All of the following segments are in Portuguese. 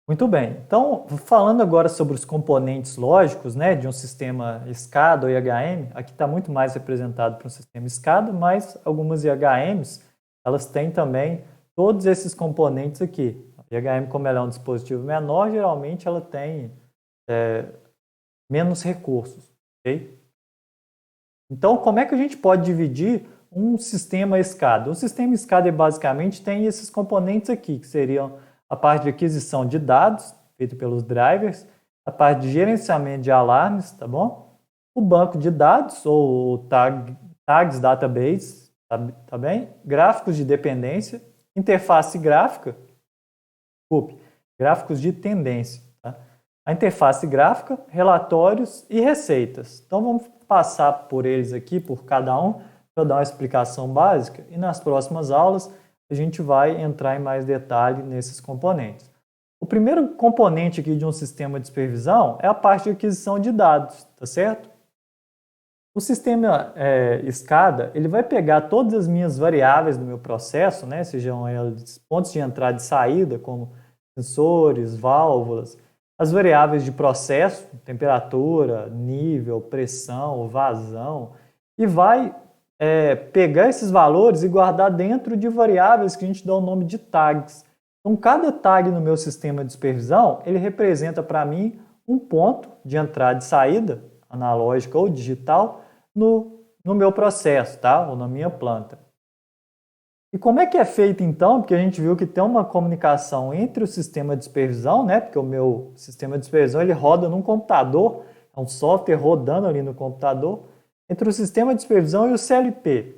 Muito bem. Então, falando agora sobre os componentes lógicos, né, de um sistema SCADA ou IHM, aqui está muito mais representado para um sistema SCADA, mas algumas IHMs, elas têm também todos esses componentes aqui. A IHM, como ela é um dispositivo menor, geralmente ela tem menos recursos, ok? Então, como é que a gente pode dividir um sistema SCADA? O sistema SCADA basicamente tem esses componentes aqui, que seriam a parte de aquisição de dados, feito pelos drivers, a parte de gerenciamento de alarmes, tá bom? O banco de dados, ou tags database, tá bem? Gráficos de dependência, interface gráfica, desculpe, gráficos de tendência, tá? A interface gráfica, relatórios e receitas. Então, vamos passar por eles aqui, por cada um, para eu dar uma explicação básica, e nas próximas aulas a gente vai entrar em mais detalhe nesses componentes. O primeiro componente aqui de um sistema de supervisão é a parte de aquisição de dados, tá certo? O sistema SCADA, ele vai pegar todas as minhas variáveis do meu processo, né, sejam elas pontos de entrada e saída, como sensores, válvulas, as variáveis de processo, temperatura, nível, pressão, vazão, e vai pegar esses valores e guardar dentro de variáveis que a gente dá o nome de tags. Então, cada tag no meu sistema de supervisão, ele representa para mim um ponto de entrada e saída, analógica ou digital, no meu processo, tá? Ou na minha planta. E como é que é feito então? Porque a gente viu que tem uma comunicação entre o sistema de supervisão, né? Porque o meu sistema de supervisão ele roda num computador, é um software rodando ali no computador, entre o sistema de supervisão e o CLP.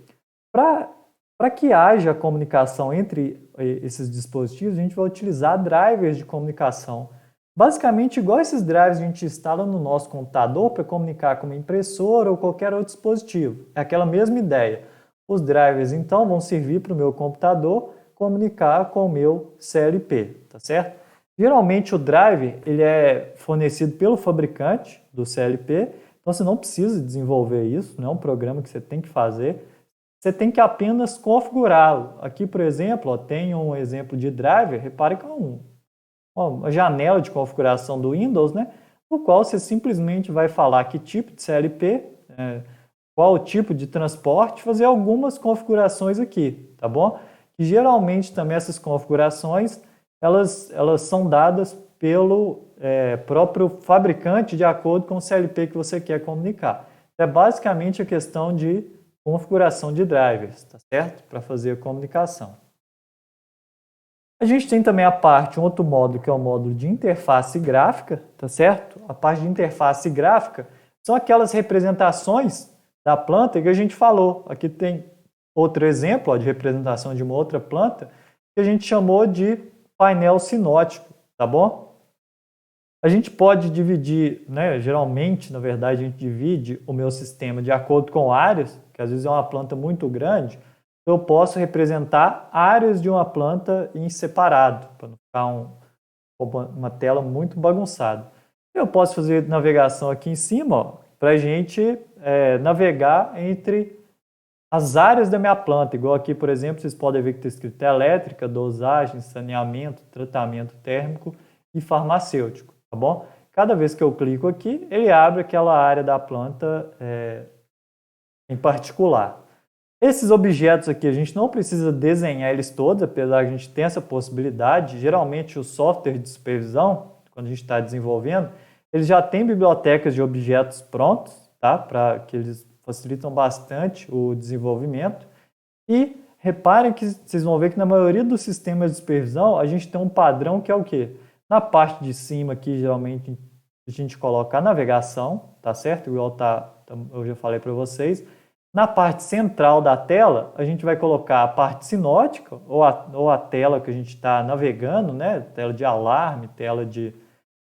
Para que haja comunicação entre esses dispositivos, a gente vai utilizar drivers de comunicação. Basicamente, igual esses drivers que a gente instala no nosso computador para comunicar com uma impressora ou qualquer outro dispositivo. É aquela mesma ideia. Os drivers, então, vão servir para o meu computador comunicar com o meu CLP, tá certo? Geralmente, o driver ele é fornecido pelo fabricante do CLP, então você não precisa desenvolver isso, não é um programa que você tem que fazer. Você tem que apenas configurá-lo. Aqui, por exemplo, ó, tem um exemplo de driver, repare que é uma janela de configuração do Windows, né? No qual você simplesmente vai falar que tipo de CLP, qual o tipo de transporte, fazer algumas configurações aqui, tá bom? E geralmente também essas configurações, elas são dadas pelo próprio fabricante de acordo com o CLP que você quer comunicar. É basicamente a questão de configuração de drivers, tá certo? Para fazer a comunicação. A gente tem também a parte, um outro módulo, que é o módulo de interface gráfica, tá certo? A parte de interface gráfica são aquelas representações da planta que a gente falou. Aqui tem outro exemplo de representação de uma outra planta que a gente chamou de painel sinótico, tá bom? A gente pode dividir, né? Geralmente, na verdade, a gente divide o meu sistema de acordo com áreas, que às vezes é uma planta muito grande, eu posso representar áreas de uma planta em separado, para não ficar uma tela muito bagunçada. Eu posso fazer navegação aqui em cima, para a gente navegar entre as áreas da minha planta, igual aqui, por exemplo, vocês podem ver que está escrito elétrica, dosagem, saneamento, tratamento térmico e farmacêutico, tá bom? Cada vez que eu clico aqui, ele abre aquela área da planta em particular. Esses objetos aqui, a gente não precisa desenhar eles todos, apesar de a gente ter essa possibilidade. Geralmente, o software de supervisão, quando a gente está desenvolvendo, eles já têm bibliotecas de objetos prontos, tá? Para que eles facilitam bastante o desenvolvimento. E reparem que vocês vão ver que na maioria dos sistemas de supervisão, a gente tem um padrão que é o quê? Na parte de cima aqui, geralmente, a gente coloca a navegação, tá certo? Igual eu já falei para vocês. Na parte central da tela, a gente vai colocar a parte sinótica, ou a tela que a gente está navegando, né? Tela de alarme, tela de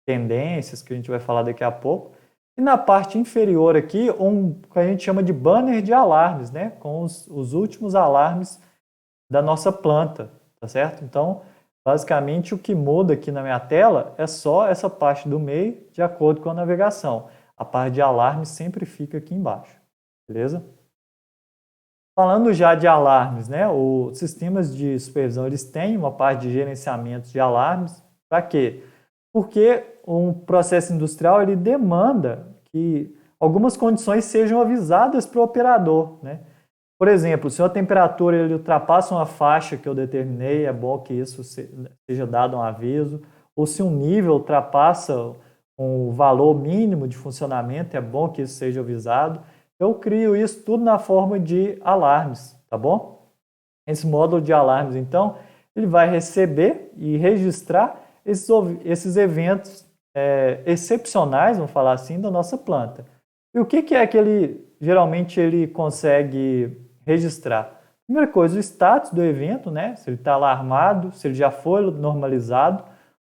tendências, que a gente vai falar daqui a pouco. E na parte inferior aqui, que a gente chama de banner de alarmes, né? Com os últimos alarmes da nossa planta, tá certo? Então, basicamente, o que muda aqui na minha tela é só essa parte do meio, de acordo com a navegação. A parte de alarme sempre fica aqui embaixo, beleza? Falando já de alarmes, né? Os sistemas de supervisão eles têm uma parte de gerenciamento de alarmes. Para quê? porque um processo industrial ele demanda que algumas condições sejam avisadas para o operador, né? Por exemplo, se a temperatura ele ultrapassa uma faixa que eu determinei, é bom que isso seja dado um aviso. Ou se um nível ultrapassa um valor mínimo de funcionamento, é bom que isso seja avisado. Eu crio isso tudo na forma de alarmes, tá bom? Esse módulo de alarmes, então, ele vai receber e registrar esses eventos excepcionais, vamos falar assim, da nossa planta. E o que é que ele, geralmente, ele consegue registrar? Primeira coisa, o status do evento, né? Se ele está alarmado, se ele já foi normalizado,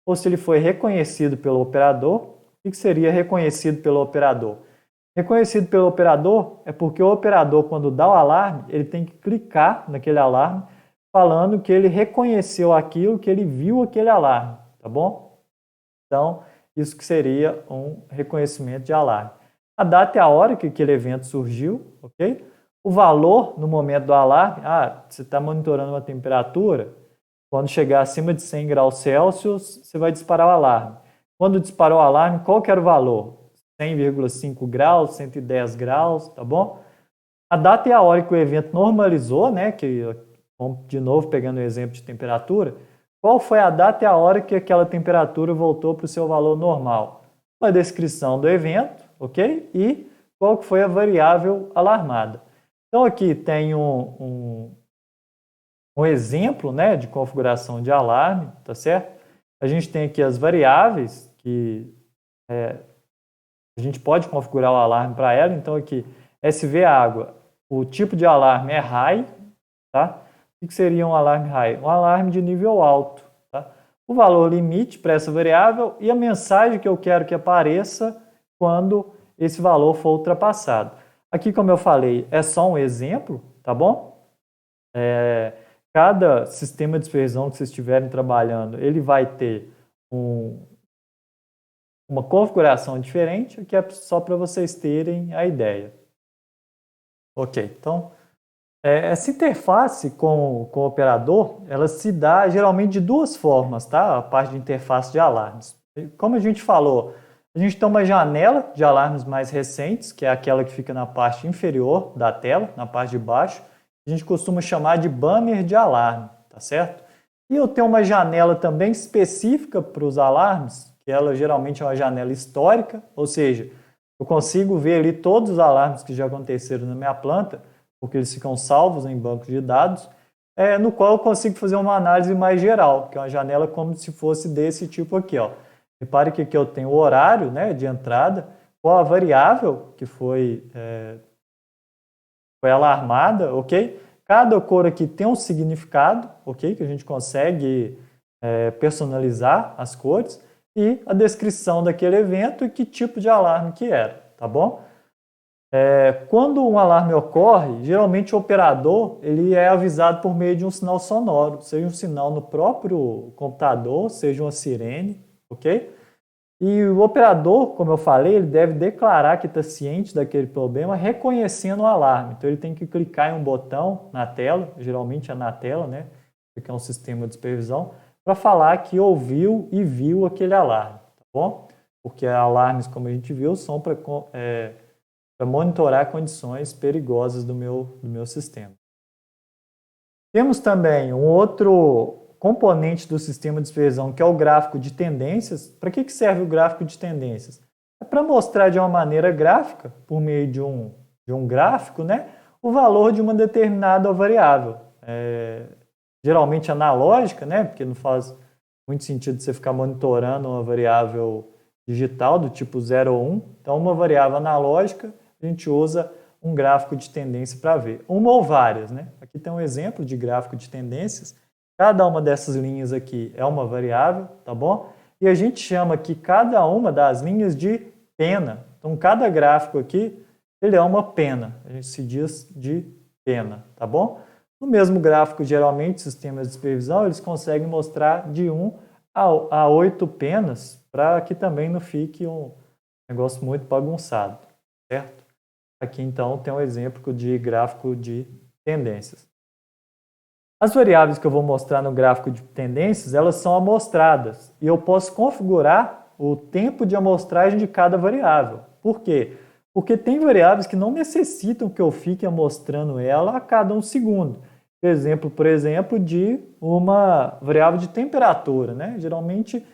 ou se ele foi reconhecido pelo operador. O que seria reconhecido pelo operador? Reconhecido pelo operador é porque o operador, quando dá o alarme, ele tem que clicar naquele alarme, falando que ele reconheceu aquilo, que ele viu aquele alarme, tá bom? Então, isso que seria um reconhecimento de alarme. A data e a hora que aquele evento surgiu, ok? O valor no momento do alarme, você está monitorando uma temperatura, quando chegar acima de 100 graus Celsius, você vai disparar o alarme. Quando disparou o alarme, qual que era o valor? 100,5 graus, 110 graus, tá bom? A data e a hora que o evento normalizou, né, que de novo pegando o exemplo de temperatura, qual foi a data e a hora que aquela temperatura voltou para o seu valor normal? Uma descrição do evento, ok? E qual que foi a variável alarmada. Então aqui tem um exemplo, né, de configuração de alarme, tá certo? A gente tem aqui as variáveis que a gente pode configurar o alarme para ela. Então aqui, SV água, o tipo de alarme é high, tá? O que seria um alarme high? Um alarme de nível alto, tá? O valor limite para essa variável e a mensagem que eu quero que apareça quando esse valor for ultrapassado. Aqui, como eu falei, é só um exemplo, tá bom? Cada sistema de supervisão que vocês estiverem trabalhando, ele vai ter uma configuração diferente, que é só para vocês terem a ideia. Ok, então, essa interface com o operador, ela se dá geralmente de duas formas, tá? A parte de interface de alarmes. Como a gente falou, a gente tem uma janela de alarmes mais recentes, que é aquela que fica na parte inferior da tela, na parte de baixo. A gente costuma chamar de banner de alarme, tá certo? E eu tenho uma janela também específica para os alarmes, que ela geralmente é uma janela histórica, ou seja, eu consigo ver ali todos os alarmes que já aconteceram na minha planta, porque eles ficam salvos em bancos de dados, no qual eu consigo fazer uma análise mais geral, que é uma janela como se fosse desse tipo aqui, ó. Repare que aqui eu tenho o horário, né, de entrada, qual a variável que foi alarmada, ok? Cada cor aqui tem um significado, ok? Que a gente consegue personalizar as cores e a descrição daquele evento e que tipo de alarme que era, tá bom? Quando um alarme ocorre, geralmente o operador ele é avisado por meio de um sinal sonoro, seja um sinal no próprio computador, seja uma sirene, ok? E o operador, como eu falei, ele deve declarar que está ciente daquele problema, reconhecendo o alarme. Então ele tem que clicar em um botão na tela, geralmente é na tela, né? Porque é um sistema de supervisão, para falar que ouviu e viu aquele alarme, tá bom? Porque alarmes, como a gente viu, são para monitorar condições perigosas do meu sistema. Temos também um outro componente do sistema de supervisão, que é o gráfico de tendências. Para que serve o gráfico de tendências? É para mostrar de uma maneira gráfica, por meio de um gráfico, né, o valor de uma determinada variável. Geralmente analógica, né, porque não faz muito sentido você ficar monitorando uma variável digital do tipo 0 ou 1. Então, uma variável analógica, a gente usa um gráfico de tendência para ver. Uma ou várias, né? Aqui tem um exemplo de gráfico de tendências. Cada uma dessas linhas aqui é uma variável, tá bom? E a gente chama aqui cada uma das linhas de pena. Então, cada gráfico aqui, ele é uma pena. A gente se diz de pena, tá bom? No mesmo gráfico, geralmente, sistemas de supervisão, eles conseguem mostrar de 1 a 8 penas, para que também não fique um negócio muito bagunçado, certo? Aqui, então, tem um exemplo de gráfico de tendências. As variáveis que eu vou mostrar no gráfico de tendências, elas são amostradas e eu posso configurar o tempo de amostragem de cada variável. Por quê? Porque tem variáveis que não necessitam que eu fique amostrando ela a cada um segundo. Por exemplo, de uma variável de temperatura, né? Geralmente,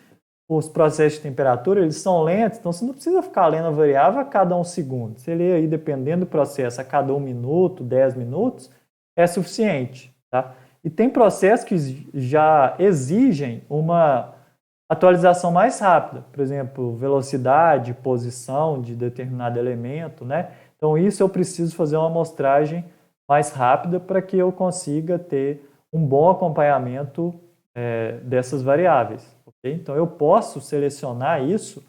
os processos de temperatura, eles são lentos, então você não precisa ficar lendo a variável a cada um segundo. Você lê aí, dependendo do processo, a cada 1 minuto, 10 minutos, é suficiente, tá? E tem processos que já exigem uma atualização mais rápida, por exemplo, velocidade, posição de determinado elemento, né? Então, isso eu preciso fazer uma amostragem mais rápida para que eu consiga ter um bom acompanhamento dessas variáveis. Okay? Então, eu posso selecionar isso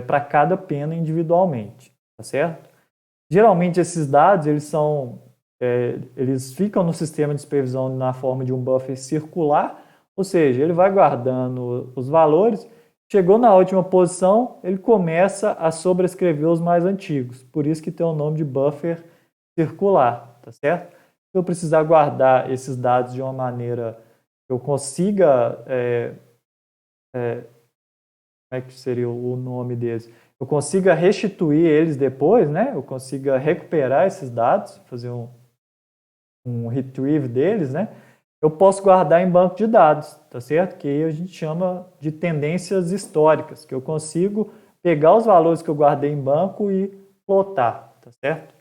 para cada pena individualmente, tá certo? Geralmente, esses dados, eles ficam no sistema de supervisão na forma de um buffer circular, ou seja, ele vai guardando os valores, chegou na última posição, ele começa a sobrescrever os mais antigos, por isso que tem o nome de buffer circular, tá certo? Se eu precisar guardar esses dados de uma maneira que eu consiga, como é que seria o nome deles? Eu consiga restituir eles depois, né? Eu consiga recuperar esses dados, fazer um retrieve deles, né? Eu posso guardar em banco de dados, tá certo? Que aí a gente chama de tendências históricas, que eu consigo pegar os valores que eu guardei em banco e plotar, tá certo?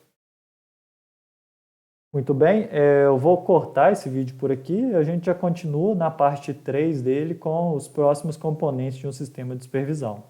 Muito bem, eu vou cortar esse vídeo por aqui e a gente já continua na parte 3 dele com os próximos componentes de um sistema de supervisão.